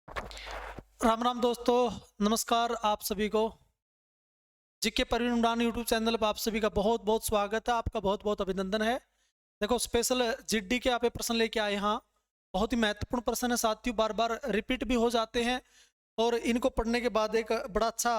राम राम दोस्तों, नमस्कार आप सभी को। जीके प्रवीण उड़ान यूट्यूब चैनल पर आप सभी का बहुत बहुत स्वागत है। आपका बहुत बहुत अभिनंदन है। देखो, स्पेशल जीडी के आप प्रश्न लेके आए। हाँ, बहुत ही महत्वपूर्ण प्रश्न है साथियों, बार बार रिपीट भी हो जाते हैं और इनको पढ़ने के बाद एक बड़ा अच्छा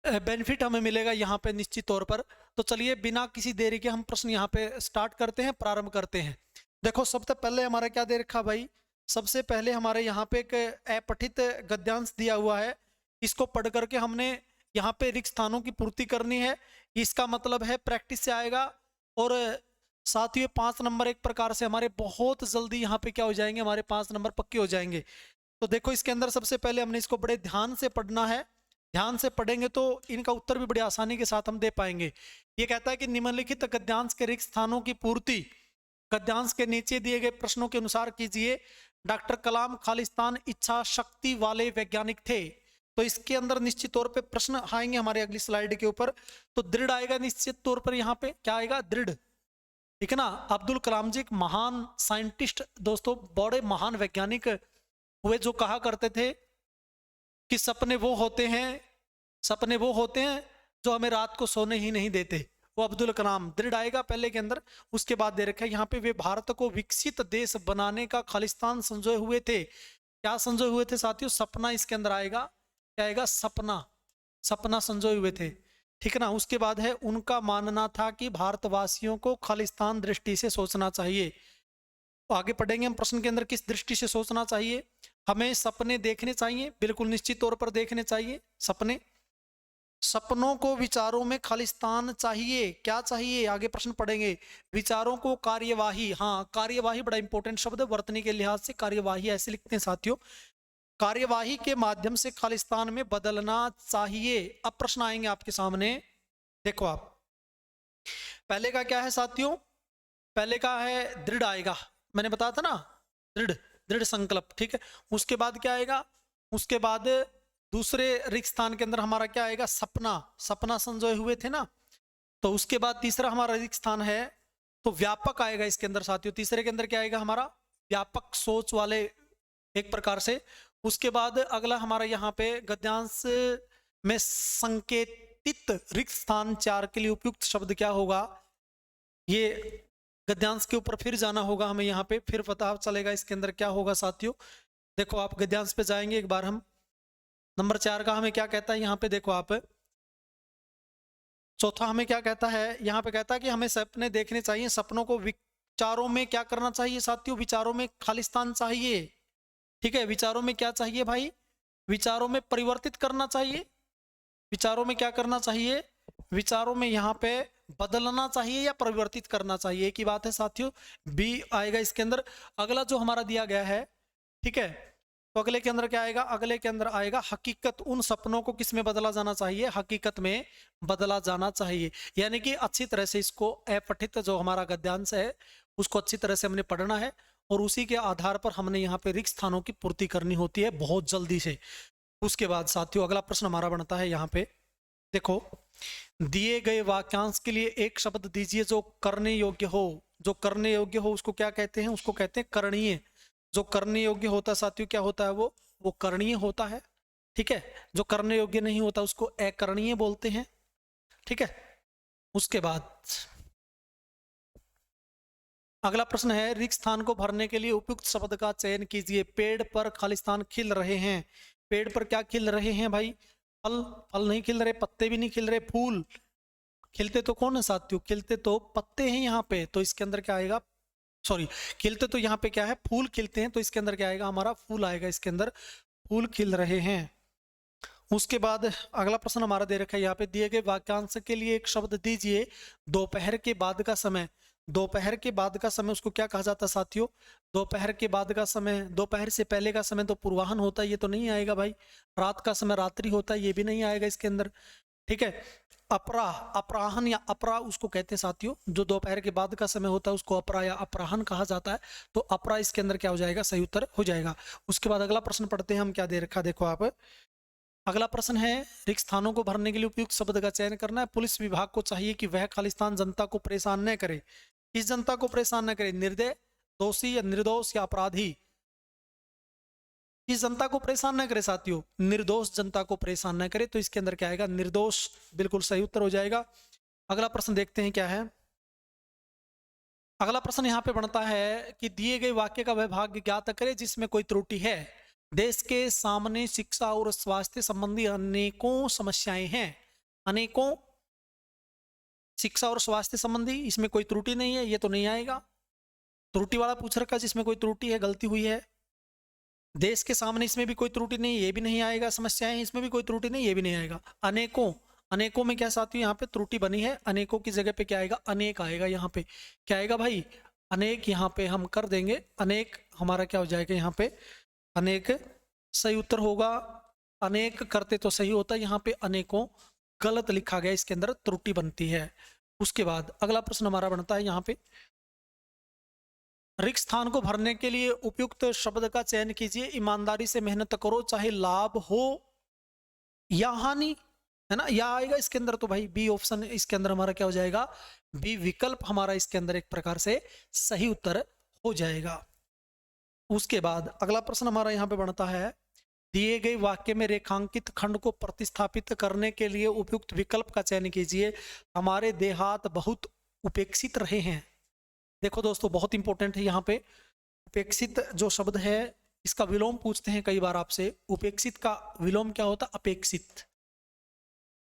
बेनिफिट हमें मिलेगा यहाँ पे निश्चित तौर पर। तो चलिए बिना किसी देरी के हम प्रश्न यहाँ पे स्टार्ट करते हैं, प्रारंभ करते हैं। देखो, सबसे पहले हमारा क्या दे रखा भाई। सबसे पहले हमारे यहाँ पे एक अपठित गद्यांश दिया हुआ है। इसको पढ़ करके हमने यहाँ पे रिक्त स्थानों की पूर्ति करनी है। इसका मतलब है प्रैक्टिस से आएगा। और साथियों, 5 नंबर एक प्रकार से हमारे बहुत जल्दी यहाँ पे क्या हो जाएंगे, हमारे 5 नंबर पक्के हो जाएंगे। तो देखो, इसके अंदर सबसे पहले हमने इसको बड़े ध्यान से पढ़ना है। ध्यान से पढ़ेंगे तो इनका उत्तर भी बड़ी आसानी के साथ हम दे पाएंगे। ये कहता है कि निम्नलिखित गद्यांश के रिक्त स्थानों की पूर्ति गद्यांश के नीचे दिए गए प्रश्नों के अनुसार कीजिए। डॉक्टर कलाम खालिस्तान इच्छा शक्ति वाले वैज्ञानिक थे। तो इसके अंदर निश्चित तौर पे प्रश्न आएंगे हमारे अगली स्लाइड के ऊपर। तो दृढ़ आएगा निश्चित तौर पर, यहाँ पे क्या आएगा, दृढ़। ठीक है ना। अब्दुल कलाम जी एक महान साइंटिस्ट दोस्तों, बड़े महान वैज्ञानिक हुए, जो कहा करते थे कि सपने वो होते हैं जो हमें रात को सोने ही नहीं देते। वो अब्दुल कलाम, दृढ़ आएगा पहले के अंदर। उसके बाद दे रखा है यहाँ पे, वे भारत को विकसित देश बनाने का खालिस्तान संजोए हुए थे। क्या संजोए हुए थे साथियों? सपना इसके अंदर आएगा। क्या आएगा? सपना। सपना संजोए हुए थे। ठीक है ना। उसके बाद है, उनका मानना था कि भारतवासियों को खालिस्तान दृष्टि से सोचना चाहिए। तो आगे पढ़ेंगे हम प्रश्न के अंदर, किस दृष्टि से सोचना चाहिए। हमें सपने देखने चाहिए, बिल्कुल निश्चित तौर पर देखने चाहिए सपने। सपनों को विचारों में खालिस्तान चाहिए। क्या चाहिए? आगे प्रश्न पढ़ेंगे। विचारों को कार्यवाही, हाँ कार्यवाही बड़ा इंपॉर्टेंट शब्द है, वर्तनी के लिहाज से कार्यवाही ऐसे लिखते हैं साथियों। कार्यवाही के माध्यम से खालिस्तान में बदलना चाहिए। अब प्रश्न आएंगे आपके सामने। देखो आप, पहले का क्या है साथियों? पहले का है दृढ़ आएगा, मैंने बताया था ना, दृढ़, दृढ़ संकल्प। ठीक है। उसके बाद क्या आएगा? उसके बाद दूसरे रिक्त स्थान के अंदर हमारा क्या आएगा? सपना। सपना संजोए हुए थे ना। तो उसके बाद तीसरा हमारा रिक्त स्थान है तो व्यापक आएगा इसके अंदर साथियों। तीसरे के अंदर क्या आएगा हमारा? व्यापक सोच वाले, एक प्रकार से। उसके बाद अगला हमारा यहाँ पे गद्यांश में संकेतित रिक्त स्थान 4 के लिए उपयुक्त शब्द क्या होगा? ये गद्यांश के ऊपर फिर जाना होगा हमें, यहाँ पे फिर पता चलेगा इसके अंदर क्या होगा साथियों। देखो, आप गद्यांश पे जाएंगे एक बार हम। नंबर 4 का हमें क्या कहता है यहाँ पे? देखो आप, चौथा हमें क्या कहता है यहाँ पे? कहता है कि हमें सपने देखने चाहिए। सपनों को विचारों में क्या करना चाहिए साथियों? विचारों में खालिस्तान चाहिए। ठीक है। विचारों में क्या चाहिए भाई? विचारों में परिवर्तित करना चाहिए। विचारों में क्या करना चाहिए? विचारों में यहाँ पे बदलना चाहिए या परिवर्तित करना चाहिए, एक ही बात है साथियों। बी आएगा इसके अंदर। अगला जो हमारा दिया गया है, ठीक है, तो अगले के अंदर क्या आएगा? अगले के अंदर आएगा हकीकत। उन सपनों को किस में बदला जाना चाहिए? हकीकत में बदला जाना चाहिए। यानी कि अच्छी तरह से इसको अपठित जो हमारा गद्यांश है उसको अच्छी तरह से हमने पढ़ना है और उसी के आधार पर हमने यहाँ पे रिक्त स्थानों की पूर्ति करनी होती है बहुत जल्दी से। उसके बाद साथियों अगला प्रश्न हमारा बनता है यहाँ पे। देखो, दिए गए वाक्यांश के लिए एक शब्द दीजिए जो करने योग्य हो। जो करने योग्य हो उसको क्या कहते हैं? उसको कहते हैं करणीय। जो करने योग्य होता है साथियों क्या होता है? वो करणीय होता है। ठीक है। जो करने योग्य नहीं होता उसको अकरणीय बोलते हैं। ठीक है। उसके बाद अगला प्रश्न है, रिक्त स्थान को भरने के लिए उपयुक्त शब्द का चयन कीजिए। पेड़ पर खालिस्तान खिल रहे हैं। पेड़ पर क्या खिल रहे हैं भाई? फल। फल नहीं खिल रहे, पत्ते भी नहीं खिल रहे, फूल। खिलते तो कौन है साथियों? खिलते तो पत्ते हैं यहाँ पे। तो इसके अंदर क्या आएगा? सॉरी, खिलते तो यहाँ पे क्या है? फूल खिलते हैं। तो इसके अंदर क्या आएगा? हमारा फूल आएगा इसके अंदर। फूल खिल रहे हैं। उसके बाद अगला प्रश्न हमारा दे रखा है यहाँ पे, दिए गए वाक्यांश के लिए एक शब्द दीजिए। दोपहर के बाद का समय। दोपहर के बाद का समय उसको क्या कहा जाता है साथियों? दोपहर के बाद का समय, दोपहर से पहले का समय तो पूर्वाहन होता है, ये तो नहीं आएगा भाई। रात का समय रात्रि होता है, ये भी नहीं आएगा इसके अंदर। ठीक है। अपराह, अपराहन या अपरा उसको कहते हैं साथियों। जो दोपहर के बाद का समय होता है उसको अपरा या अपराहन कहा जाता है। तो अपरा इसके अंदर क्या हो जाएगा? सही उत्तर हो जाएगा। उसके बाद अगला प्रश्न पढ़ते हैं हम, क्या दे रखा देखो आप। अगला प्रश्न है, रिक्त स्थानों को भरने के लिए उपयुक्त शब्द का चयन करना है। पुलिस विभाग को चाहिए कि वह खालिस्तान जनता को परेशान न करे। किस जनता को परेशान न करे? निर्दय, दोषी या निर्दोष या अपराधी? किस जनता को परेशान न करे साथियों, निर्दोष जनता को परेशान न करे। तो इसके अंदर क्या आएगा, निर्दोष, बिल्कुल सही उत्तर हो जाएगा। अगला प्रश्न देखते हैं क्या है। अगला प्रश्न यहाँ पे बनता है कि दिए गए वाक्य का वह भाग ज्ञात करें जिसमें कोई त्रुटि है। देश के सामने शिक्षा और स्वास्थ्य संबंधी अनेकों समस्याएं हैं। अनेकों शिक्षा और स्वास्थ्य संबंधी, इसमें कोई त्रुटि नहीं है, ये तो नहीं आएगा। त्रुटि वाला पूछ रखा जिसमें कोई त्रुटि है, गलती हुई है। देश के सामने, इसमें भी कोई त्रुटि नहीं, ये भी नहीं आएगा। समस्याएं, इसमें भी कोई त्रुटि नहीं, ये भी नहीं आएगा। अनेकों, अनेकों में क्या साथियों यहाँ पे त्रुटि बनी है। अनेकों की जगह पे क्या आएगा, अनेक आएगा। यहाँ पे क्या आएगा भाई, अनेक। यहाँ पे हम कर देंगे अनेक, हमारा क्या हो जाएगा यहाँ पे, अनेक सही उत्तर होगा। अनेक करते तो सही होता, यहाँ पे अनेकों गलत लिखा गया, इसके अंदर त्रुटि बनती है। उसके बाद अगला प्रश्न हमारा बनता है यहाँ पे, रिक्त स्थान को भरने के लिए उपयुक्त शब्द का चयन कीजिए। ईमानदारी से मेहनत करो, चाहे लाभ हो या हानि, है ना, या आएगा इसके अंदर। तो भाई बी ऑप्शन इसके अंदर हमारा क्या हो जाएगा, बी विकल्प हमारा इसके अंदर एक प्रकार से सही उत्तर हो जाएगा। उसके बाद अगला प्रश्न हमारा यहाँ पे बनता है, दिए गए वाक्य में रेखांकित खंड को प्रतिस्थापित करने के लिए उपयुक्त विकल्प का चयन कीजिए। हमारे देहात बहुत उपेक्षित रहे हैं। देखो दोस्तों, बहुत इंपॉर्टेंट है यहाँ पे, उपेक्षित जो शब्द है इसका विलोम पूछते हैं कई बार आपसे। उपेक्षित का विलोम क्या होता है, अपेक्षित।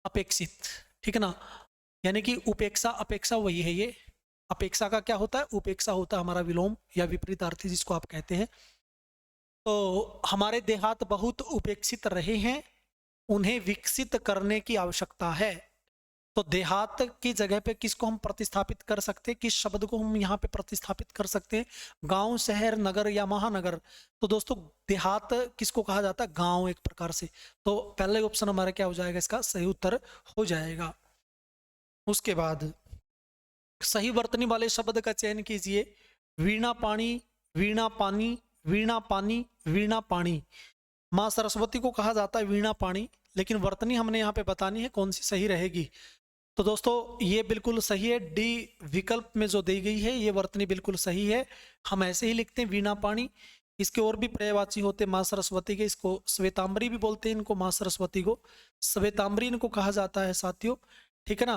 अपेक्षित, ठीक है ना, यानी कि उपेक्षा अपेक्षा वही है। ये अपेक्षा का क्या होता है, उपेक्षा होता है हमारा विलोम या विपरीतार्थी जिसको आप कहते हैं। तो हमारे देहात बहुत उपेक्षित रहे हैं, उन्हें विकसित करने की आवश्यकता है। तो देहात की जगह पे किसको हम प्रतिस्थापित कर सकते हैं, किस शब्द को हम यहाँ पे प्रतिस्थापित कर सकते हैं, गांव, शहर, नगर या महानगर। तो दोस्तों देहात किसको कहा जाता है, गांव एक प्रकार से। तो पहले ऑप्शन हमारा क्या हो जाएगा, इसका सही उत्तर हो जाएगा। उसके बाद सही वर्तनी वाले शब्द का चयन कीजिए। वीणा पानी, वीणा पानी, वीणा पानी, वीणा पानी। माँ सरस्वती को कहा जाता है वीणा पानी, लेकिन वर्तनी हमने यहाँ पे बतानी है कौन सी सही रहेगी। तो दोस्तों ये बिल्कुल सही है, डी विकल्प में जो दी गई है ये वर्तनी बिल्कुल सही है। हम ऐसे ही लिखते हैं वीणा पानी। इसके और भी पर्यायवाची होते हैं माँ सरस्वती के, इसको श्वेतांबरी भी बोलते हैं, इनको माँ सरस्वती को श्वेतांबरी इनको कहा जाता है साथियों, ठीक है ना।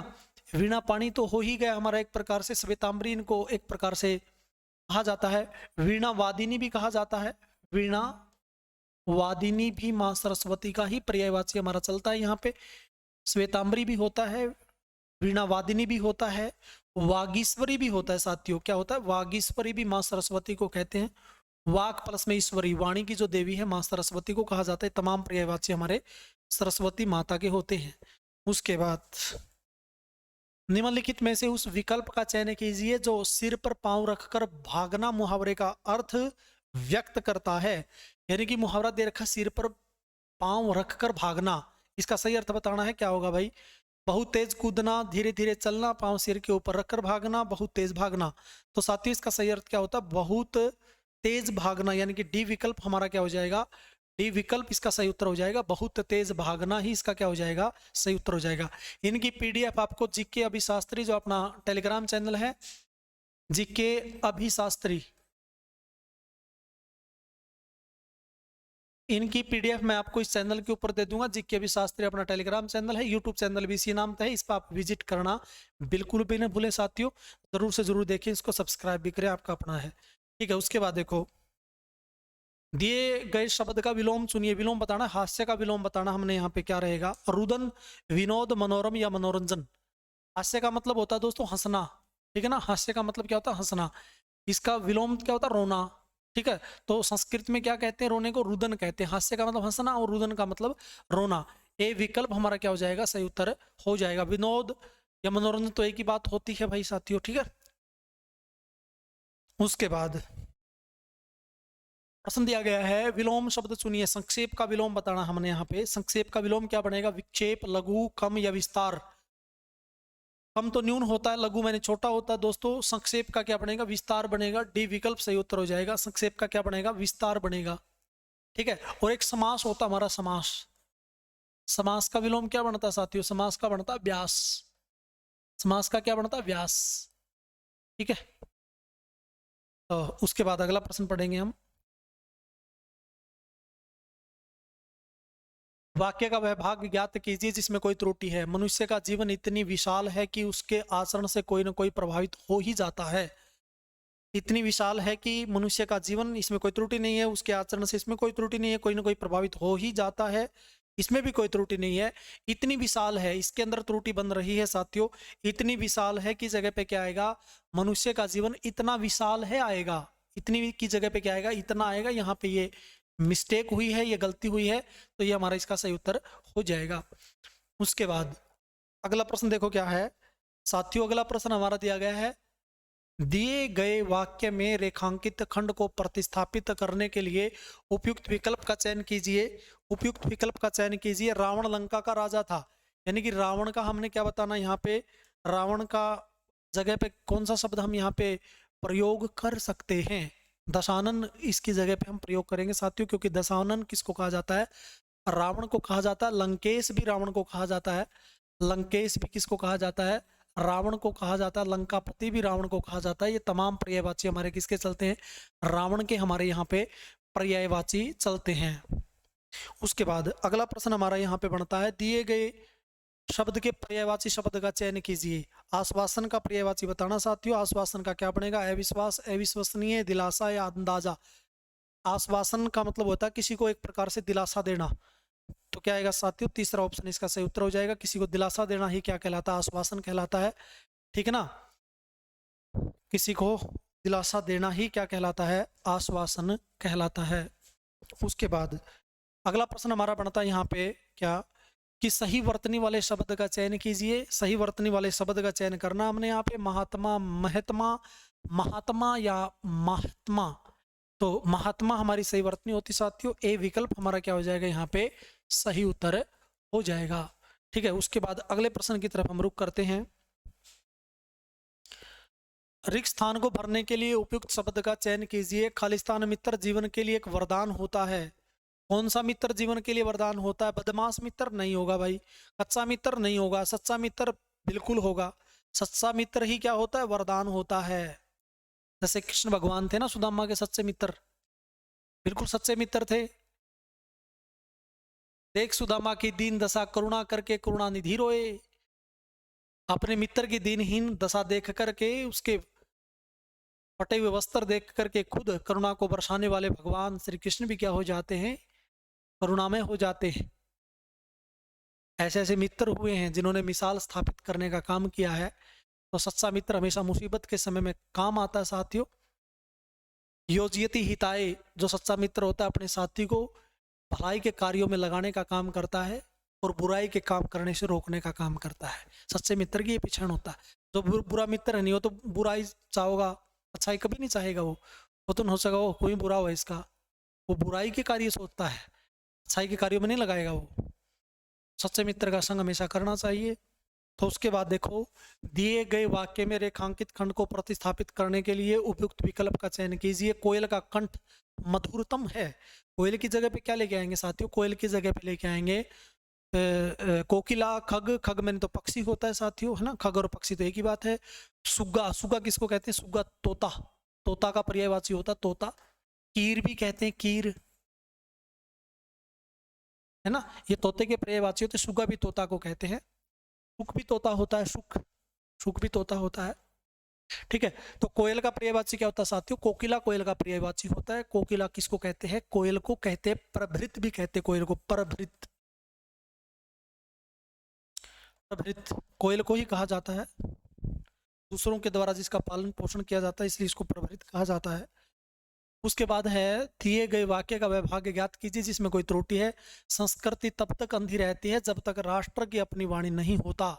वीणा पानी तो हो ही गया हमारा एक प्रकार से, श्वेतांबरी इनको एक प्रकार से कहा जाता है। वीणा वादिनी भी कहा जाता है, वीणा वादिनी भी माँ सरस्वती का ही पर्यायवाची हमारा चलता है यहाँ पे। श्वेतांबरी भी होता है, वीणा वादिनी भी होता है, वागीश्वरी भी होता है साथियों। क्या होता है, वागीश्वरी भी माँ सरस्वती को कहते हैं। वाक प्लस में ईश्वरी, वाणी की जो देवी है माँ सरस्वती को कहा जाता है। तमाम पर्यायवाची हमारे सरस्वती माता के होते हैं। उसके बाद निम्नलिखित में से उस विकल्प का चयन कीजिए जो सिर पर पांव रखकर भागना मुहावरे का अर्थ व्यक्त करता है। यानी कि मुहावरा दे रखा सिर पर पांव रखकर भागना, इसका सही अर्थ बताना है। क्या होगा भाई, बहुत तेज कूदना, धीरे धीरे चलना, पांव सिर के ऊपर रखकर भागना, बहुत तेज भागना। तो साथियों इसका सही अर्थ क्या होता है, बहुत तेज भागना, यानी कि डी विकल्प हमारा क्या हो जाएगा, डी विकल्प इसका सही उत्तर हो जाएगा। बहुत तेज भागना ही इसका क्या हो जाएगा, सही उत्तर हो जाएगा। इनकी पीडीएफ आपको जीके अभिशास्त्री जो अपना टेलीग्राम चैनल है, जीके अभिशास्त्री, इनकी पीडीएफ मैं आपको इस चैनल के ऊपर दे दूंगा। जीके अभिशास्त्री अपना टेलीग्राम चैनल है, यूट्यूब चैनल भी इसी नाम से है, इस पर आप विजिट करना बिल्कुल भी न भूलें साथियों। जरूर से जरूर देखें इसको, सब्सक्राइब भी करें, आपका अपना है, ठीक है। उसके बाद देखो, दिए गए शब्द का विलोम चुनिए। विलोम बताना, हास्य का विलोम बताना हमने यहाँ पे क्या रहेगा, रुदन, विनोद, मनोरम या मनोरंजन। हास्य का मतलब होता है दोस्तों हंसना, ठीक है ना, हास्य का मतलब क्या होता है, हंसना। इसका विलोम क्या होता है, रोना, ठीक है। तो संस्कृत में क्या कहते हैं, रोने को रुदन कहते हैं। हास्य का मतलब हंसना और रुदन का मतलब रोना। ये विकल्प हमारा क्या हो जाएगा, सही उत्तर हो जाएगा। विनोद या मनोरंजन तो एक ही बात होती है भाई साथियों, ठीक है। उसके बाद प्रश्न दिया गया है, विलोम शब्द चुनिए। संक्षेप का विलोम बताना हमने यहाँ पे। संक्षेप का विलोम क्या बनेगा, विक्षेप, लघु, कम या विस्तार। कम तो न्यून होता है, लघु मैंने छोटा होता है दोस्तों। संक्षेप का क्या बनेगा, विस्तार बनेगा। डी विकल्प सही उत्तर हो जाएगा। संक्षेप का क्या बनेगा, विस्तार बनेगा, ठीक है। और एक समास होता हमारा, समास। समास का विलोम क्या बनता है साथियों, समास का बनता है व्यास। समास का क्या बनता है, व्यास, ठीक है। तो उसके बाद अगला प्रश्न पढ़ेंगे हम। वाक्य का वह भाग ज्ञात कीजिए जिसमें कोई त्रुटि है। मनुष्य का जीवन इतनी विशाल है कि उसके आचरण से कोई ना कोई प्रभावित हो ही जाता है। इतनी विशाल है कि मनुष्य का जीवन, इसमें कोई त्रुटि नहीं है, उसके आचरण से इसमें कोई त्रुटि नहीं है, कोई ना कोई प्रभावित हो ही जाता है, इसमें भी कोई त्रुटि नहीं है। इतनी विशाल है, इसके अंदर त्रुटि बन रही है साथियों। इतनी विशाल है कि जगह पे क्या आएगा, मनुष्य का जीवन इतना विशाल है आएगा। इतनी की जगह पे क्या आएगा, इतना आएगा। यहाँ पे ये मिस्टेक हुई है, ये गलती हुई है, तो ये हमारा इसका सही उत्तर हो जाएगा। उसके बाद अगला प्रश्न देखो क्या है साथियों। अगला प्रश्न हमारा दिया गया है, दिए गए वाक्य में रेखांकित खंड को प्रतिस्थापित करने के लिए उपयुक्त विकल्प का चयन कीजिए। उपयुक्त विकल्प का चयन कीजिए। रावण लंका का राजा था, यानी कि रावण का हमने क्या बताना यहाँ पे, रावण का जगह पे कौन सा शब्द हम यहाँ पे प्रयोग कर सकते हैं, दशानन इसकी जगह पे हम प्रयोग करेंगे साथियों, क्योंकि दशानन किसको कहा जाता है, रावण को कहा जाता है। लंकेश भी रावण को कहा जाता है, लंकेश भी किसको कहा जाता है, रावण को कहा जाता है। लंकापति भी रावण को कहा जाता है। ये तमाम पर्यायवाची हमारे किसके चलते हैं, रावण के हमारे यहाँ पे पर्यायवाची चलते हैं। उसके बाद अगला प्रश्न हमारा यहाँ पे बनता है, दिए गए शब्द के पर्यायवाची शब्द का चयन कीजिए। आश्वासन का पर्यायवाची बताना साथियों। आश्वासन का क्या बनेगा, अविश्वास, अविश्वसनीय, दिलासा या अंदाजा। आश्वासन का मतलब होता है किसी को एक प्रकार से दिलासा देना, तो क्या आएगा साथियों, तीसरा ऑप्शन इसका सही उत्तर हो जाएगा। किसी को दिलासा देना ही क्या कहलाता है, आश्वासन कहलाता है। ठीक है ना, किसी को दिलासा देना ही क्या कहलाता है, आश्वासन कहलाता है। उसके बाद अगला प्रश्न हमारा बनता है यहाँ पे क्या, कि सही वर्तनी वाले शब्द का चयन कीजिए। सही वर्तनी वाले शब्द का चयन करना हमने यहाँ पे, महात्मा, महत्मा, महात्मा या महात्मा। तो महात्मा हमारी सही वर्तनी होती साथियों। ए विकल्प हमारा क्या हो जाएगा, यहाँ पे सही उत्तर हो जाएगा। ठीक है, उसके बाद अगले प्रश्न की तरफ हम रुख करते हैं। रिक्त स्थान को भरने के लिए उपयुक्त शब्द का चयन कीजिए। खालिस्तान मित्र जीवन के लिए एक वरदान होता है। कौन सा मित्र जीवन के लिए वरदान होता है, बदमाश मित्र नहीं होगा भाई, कच्चा मित्र नहीं होगा, सच्चा मित्र बिल्कुल होगा। सच्चा मित्र ही क्या होता है, वरदान होता है। जैसे कृष्ण भगवान थे ना सुदामा के सच्चे मित्र, बिल्कुल सच्चे मित्र थे। देख सुदामा की दीन दशा, करुणा करके करुणा निधि रोए। अपने मित्र की दीनहीन दशा देख करके, उसके फटे हुए वस्त्र देख करके खुद करुणा को बरसाने वाले भगवान श्री कृष्ण भी क्या हो जाते हैं, करुणामय हो जाते हैं। ऐसे ऐसे मित्र हुए हैं जिन्होंने मिसाल स्थापित करने का काम किया है। तो सच्चा मित्र हमेशा मुसीबत के समय में काम आता है साथियों। योजयति हिताय, जो सच्चा मित्र होता है अपने साथी को भलाई के कार्यों में लगाने का काम करता है और बुराई के काम करने से रोकने का काम करता है। सच्चे मित्र की ये पहचान होता है। जो बुरा मित्र नहीं हो तो बुराई चाहोगा, अच्छाई कभी नहीं चाहेगा। वो तो हो सका वो कोई बुरा हो इसका, वो बुराई के कार्य सोचता है, अच्छाई के कार्यों में नहीं लगाएगा वो। सच्चे मित्र का संग हमेशा करना चाहिए। तो उसके बाद देखो, दिए गए वाक्य में रेखांकित खंड को प्रतिस्थापित करने के लिए उपयुक्त विकल्प का चयन कीजिए। कोयल का कंठ मधुरतम है। कोयल की जगह पे क्या लेके आएंगे साथियों, कोयल की जगह पे लेके आएंगे कोकिला, खग। खग मैंने तो पक्षी होता है साथियों, है ना, खग और पक्षी तो एक ही बात है। सुग्गा, सुग्गा किसको कहते हैं, सुग्गा तोता, तोता का पर्यायवाची होता तोता। कीर भी कहते हैं, कीर, है ना, ये तोते के पर्यायवाची होते। सुग्गा भी तोता को कहते हैं। सुख भी तोता होता है, सुख, सुख भी तोता होता है। ठीक है, तो कोयल का पर्यायवाची क्या होता है साथियों, कोकिला कोयल का पर्यायवाची होता है। कोकिला किसको कहते हैं, कोयल को कहते हैं। प्रभृत भी कहते हैं कोयल को, प्रभृत, प्रभृत कोयल को ही कहा जाता है। दूसरों के द्वारा जिसका पालन पोषण किया जाता है, इसलिए इसको प्रभृत कहा जाता है। उसके बाद है, दिए गए वाक्य का वैभाग्य ज्ञात कीजिए जिसमें कोई त्रुटि है। संस्कृति तब तक अंधी रहती है जब तक राष्ट्र की अपनी वाणी नहीं होता।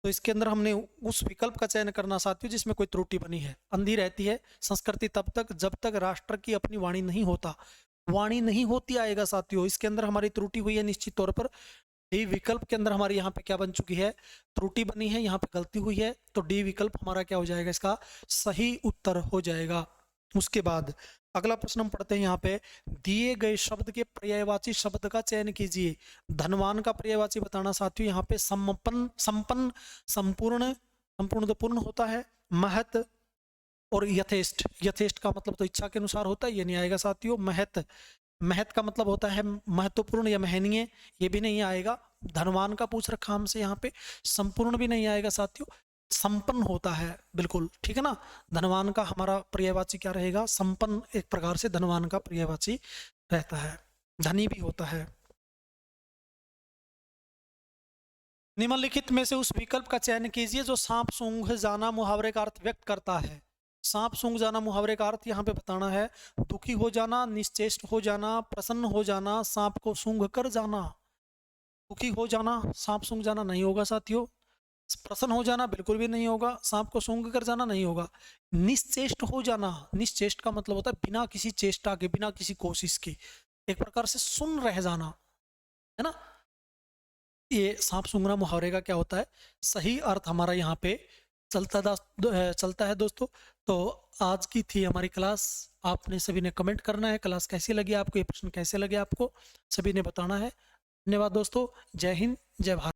तो इसके अंदर हमने उस विकल्प का चयन करना साथियों जिसमें कोई त्रुटि बनी है। अंधी रहती है संस्कृति तब तक जब तक राष्ट्र की अपनी वाणी नहीं होता। वाणी नहीं होती आएगा साथियों, इसके अंदर हमारी त्रुटि हुई है निश्चित तौर पर। डी विकल्प के अंदर हमारी यहाँ पे क्या बन चुकी है, त्रुटि बनी है, यहाँ पे गलती हुई है। तो डी विकल्प हमारा क्या हो जाएगा, इसका सही उत्तर हो जाएगा। उसके बाद अगला प्रश्न हम पढ़ते हैं यहाँ पे, दिए गए शब्द के पर्यायवाची शब्द का चयन कीजिए। धनवान का पर्यायवाची बताना साथियों, यहाँ पे संपन्न, संपन्न, संपूर्ण, संपूर्ण तो पूर्ण होता है। महत और यथेष्ट, यथेष्ट का मतलब तो इच्छा के अनुसार होता है, ये नहीं आएगा साथियों। महत, महत का मतलब होता है महत्वपूर्ण या महनीय, ये भी नहीं आएगा। धनवान का पूछ रखा हमसे यहाँ पे, संपूर्ण भी नहीं आएगा साथियों। संपन्न होता है, बिल्कुल ठीक है ना। धनवान का हमारा पर्यायवाची क्या रहेगा? संपन्न। एक प्रकार से धनवान का पर्यायवाची रहता है, धनी भी होता है। निम्नलिखित में से उस विकल्प का चयन कीजिए जो सांप सूंघ जाना मुहावरे का अर्थ व्यक्त करता है। सांप सूंघ जाना मुहावरे का अर्थ यहाँ पे बताना है। दुखी हो जाना, निश्चेष्ट हो जाना, प्रसन्न हो जाना, सांप को सूंघ कर जाना। दुखी हो जाना, सांप सूंघ जाना नहीं होगा साथियों। प्रसन्न हो जाना बिल्कुल भी नहीं होगा। सांप को सूंघ कर जाना नहीं होगा। निश्चेष्ट हो जाना, निश्चेष्ट का मतलब होता है बिना किसी चेष्टा के, बिना किसी कोशिश के, एक प्रकार से सुन रह जाना, है ना। ये सांप सूंघना मुहावरे का क्या होता है? सही अर्थ हमारा यहाँ पे चलता है दोस्तों। तो आज की थी हमारी क्लास। आपने सभी ने कमेंट करना है क्लास कैसी लगी आपको, ये प्रश्न कैसे लगे आपको, सभी ने बताना है। धन्यवाद दोस्तों। जय हिंद, जय भारत।